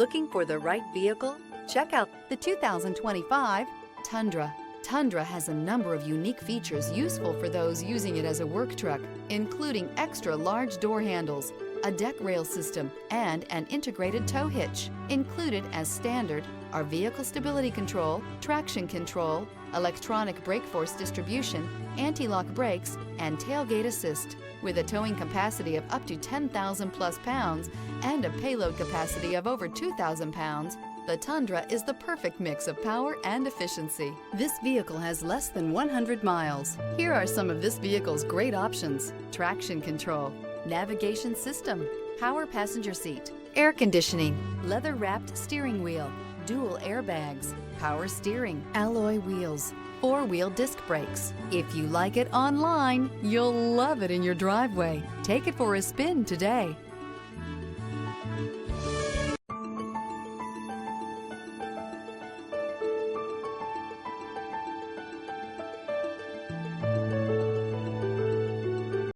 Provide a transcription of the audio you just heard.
Looking for the right vehicle? Check out the 2025 Tundra. Tundra has a number of unique features useful for those using it as a work truck, including extra large door handles, a deck rail system, and an integrated tow hitch. Included as standard are vehicle stability control, traction control, electronic brake force distribution, anti-lock brakes, and tailgate assist. With a towing capacity of up to 10,000 plus pounds and a payload capacity of over 2,000 pounds, the Tundra is the perfect mix of power and efficiency. This vehicle has less than 100 miles. Here are some of this vehicle's great options: traction control, navigation system, power passenger seat, air conditioning, leather-wrapped steering wheel, dual airbags, power steering, alloy wheels, four-wheel disc brakes. If you like it online, you'll love it in your driveway. Take it for a spin today.